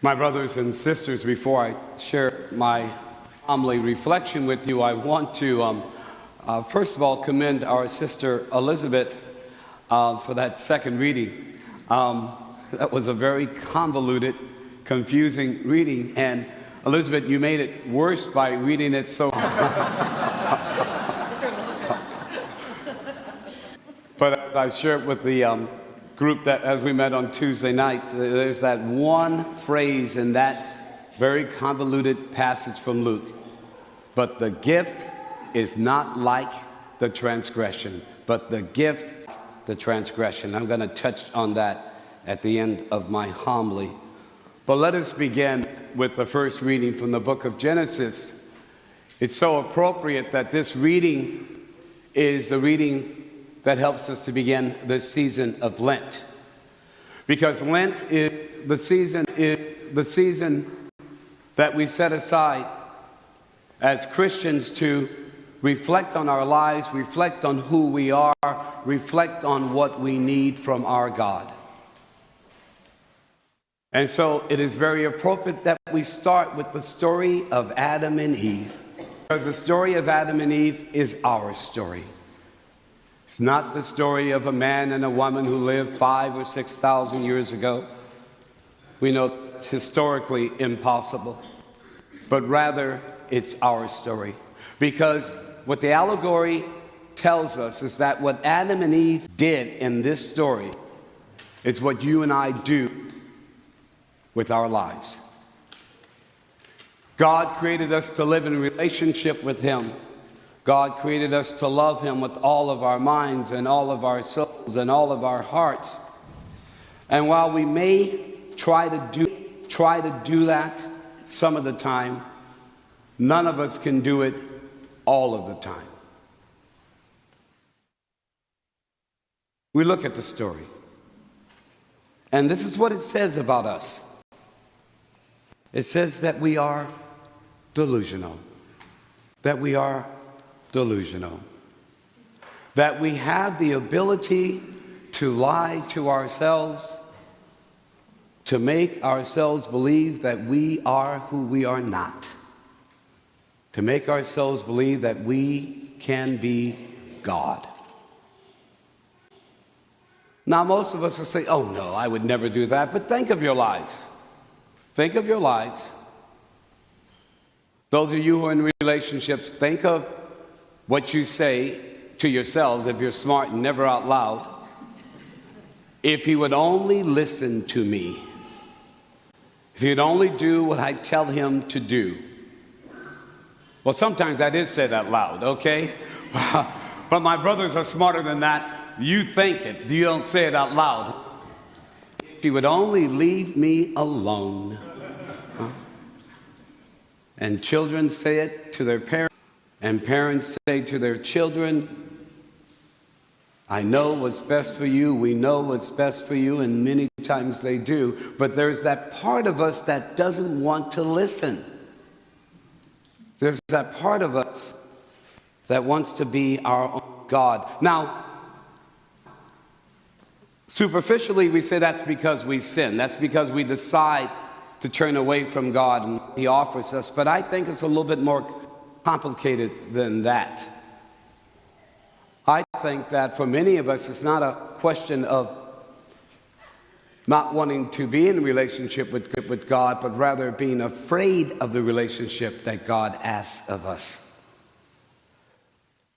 My brothers and sisters, before I share my homily reflection with you, I want to first of all commend our sister Elizabeth for that second reading. That was a very convoluted, confusing reading, and Elizabeth, you made it worse by reading it so. But as I shared with the group that as we met on Tuesday night, there's that one phrase in that very convoluted passage from Luke. But the gift is not like the transgression, but the gift, the transgression. I'm going to touch on that at the end of my homily. But let us begin with the first reading from the book of Genesis. It's so appropriate that this reading is a reading that helps us to begin this season of Lent. Because Lent is the season that we set aside as Christians to reflect on our lives, reflect on who we are, reflect on what we need from our God. And so it is very appropriate that we start with the story of Adam and Eve, because the story of Adam and Eve is our story. It's not the story of a man and a woman who lived 5,000 or 6,000 years ago. We know it's historically impossible, but rather it's our story. Because what the allegory tells us is that what Adam and Eve did in this story is what you and I do with our lives. God created us to live in relationship with Him. God created us to love Him with all of our minds and all of our souls and all of our hearts. And while we may try to do that some of the time, none of us can do it all of the time. We look at the story, and this is what it says about us. It says that we are delusional, that we have the ability to lie to ourselves, to make ourselves believe that we are who we are not, to make ourselves believe that we can be God. Now, most of us will say, oh no, I would never do that. But think of your lives. Think of your lives. Those of you who are in relationships, think of what you say to yourselves, if you're smart and never out loud. If he would only listen to me. If he'd only do what I tell him to do. Well, sometimes I did say that loud, okay? But my brothers are smarter than that. You think it. You don't say it out loud. If he would only leave me alone. And children say it to their parents. And parents say to their children, I know what's best for you, we know what's best for you, and many times they do. But there's that part of us that doesn't want to listen. There's that part of us that wants to be our own God. Now, superficially we say that's because we sin. That's because we decide to turn away from God and He offers us. But I think it's a little bit more complicated than that. I think that for many of us, it's not a question of not wanting to be in a relationship with God, but rather being afraid of the relationship that God asks of us.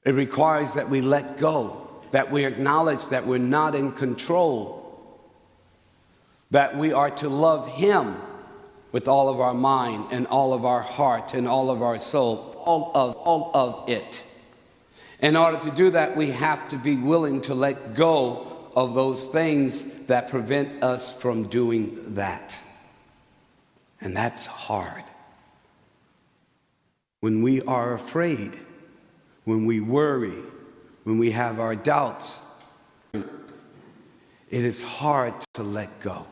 It requires that we let go, that we acknowledge that we're not in control, that we are to love Him with all of our mind and all of our heart and all of our soul. All of it. In order to do that, we have to be willing to let go of those things that prevent us from doing that. And that's hard. When we are afraid, when we worry, when we have our doubts, it is hard to let go.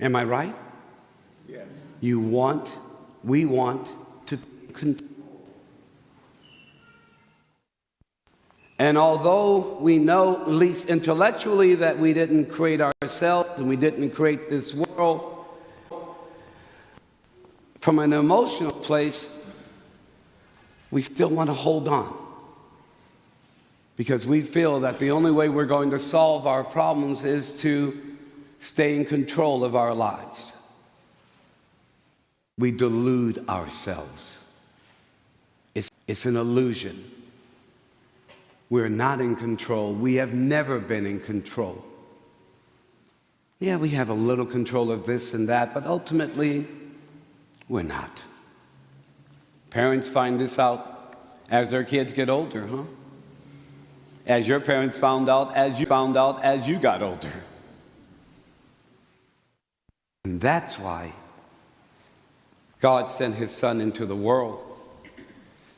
Am I right? Yes. We want to control. And although we know, at least intellectually, that we didn't create ourselves and we didn't create this world, from an emotional place, we still want to hold on because we feel that the only way we're going to solve our problems is to stay in control of our lives. We delude ourselves. It's an illusion. We're not in control. We have never been in control. Yeah, we have a little control of this and that, but ultimately, we're not. Parents find this out as their kids get older, huh? As your parents found out, as you got older. And that's why God sent his Son into the world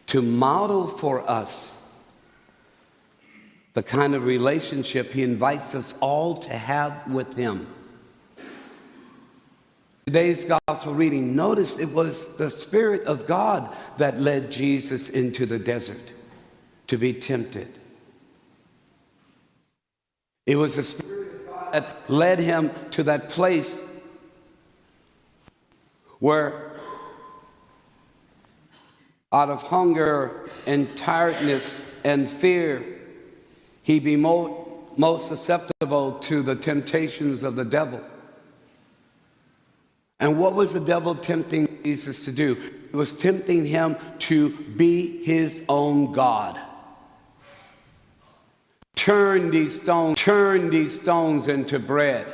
to model for us the kind of relationship he invites us all to have with him. Today's gospel reading, notice it was the Spirit of God that led Jesus into the desert to be tempted. It was the Spirit of God that led him to that place where, out of hunger and tiredness and fear, he'd be most susceptible to the temptations of the devil. And what was the devil tempting Jesus to do? It was tempting him to be his own God. Turn these stones into bread.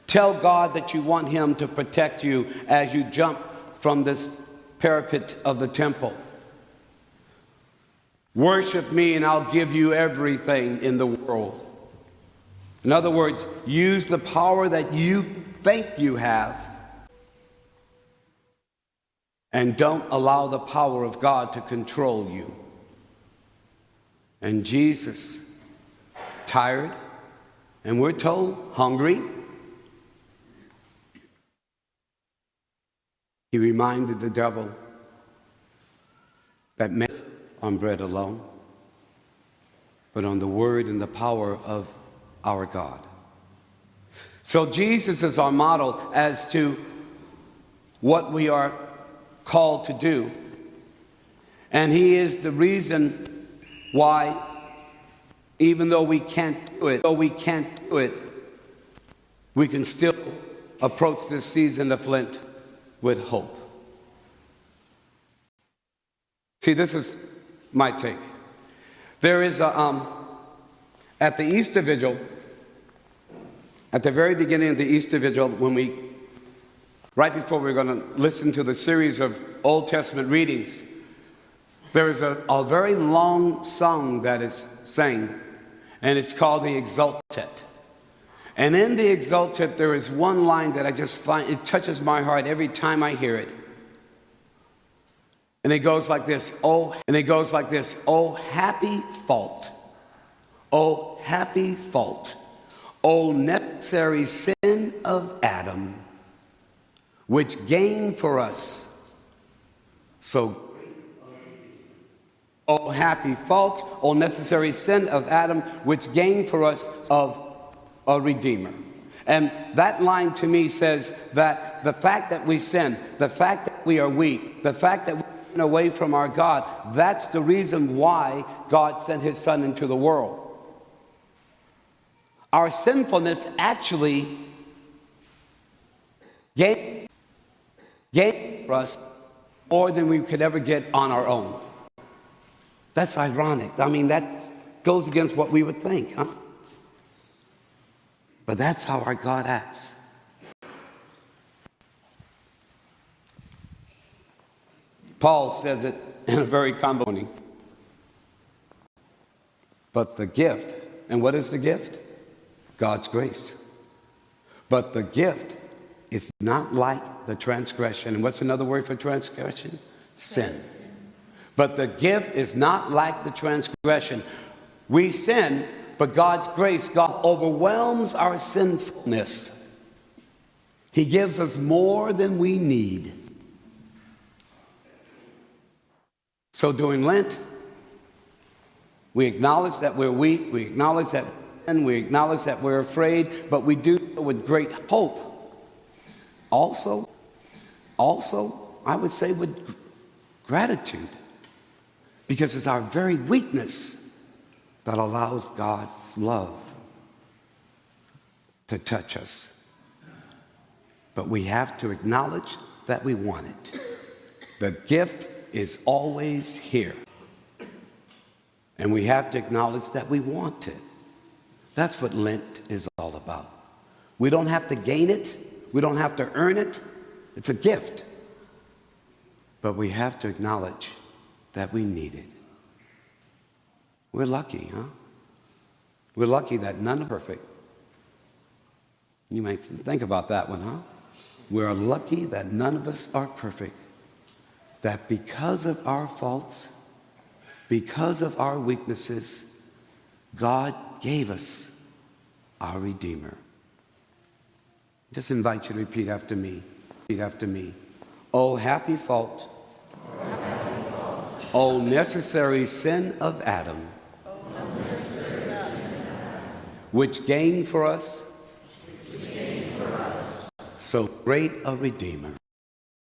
Tell God that you want him to protect you as you jump from this parapet of the temple. Worship me and I'll give you everything in the world. In other words, use the power that you think you have and don't allow the power of God to control you. And Jesus, tired, and we're told hungry, he reminded the devil that man on bread alone, but on the word and the power of our God. So Jesus is our model as to what we are called to do. And he is the reason why, even though we can't do it, we can still approach this season of Lent with hope. See, this is my take. There is at the Easter Vigil, at the very beginning of the Easter Vigil, right before we're going to listen to the series of Old Testament readings, there is a very long song that is sang, and it's called the Exultet. And in the Exultet, there is one line that I just find, it touches my heart every time I hear it. And it goes like this, oh happy fault, oh happy fault, oh necessary sin of Adam, which gained for us so, oh happy fault, oh necessary sin of Adam, which gained for us of a Redeemer. And that line to me says that the fact that we sin, the fact that we are weak, the fact that we turn away from our God, that's the reason why God sent his Son into the world. Our sinfulness actually gave for us more than we could ever get on our own. That's ironic. I mean, that goes against what we would think, huh? But that's how our God acts. Paul says it in a very common way. But the gift, and what is the gift? God's grace. But the gift is not like the transgression. And what's another word for transgression? Sin. But the gift is not like the transgression. We sin, but God's grace, God overwhelms our sinfulness. He gives us more than we need. So during Lent, we acknowledge that we're weak, we acknowledge that we're sin, we acknowledge that we're afraid, but we do so with great hope. Also, I would say with gratitude, because it's our very weakness that allows God's love to touch us. But we have to acknowledge that we want it. The gift is always here. And we have to acknowledge that we want it. That's what Lent is all about. We don't have to gain it. We don't have to earn it. It's a gift. But we have to acknowledge that we need it. We're lucky, huh? We're lucky that none are perfect. You might think about that one, huh? We're lucky that none of us are perfect. That because of our faults, because of our weaknesses, God gave us our Redeemer. Just invite you to repeat after me. Repeat after me. Oh, happy fault. Oh, necessary sin of Adam. Which gained for us so great a Redeemer.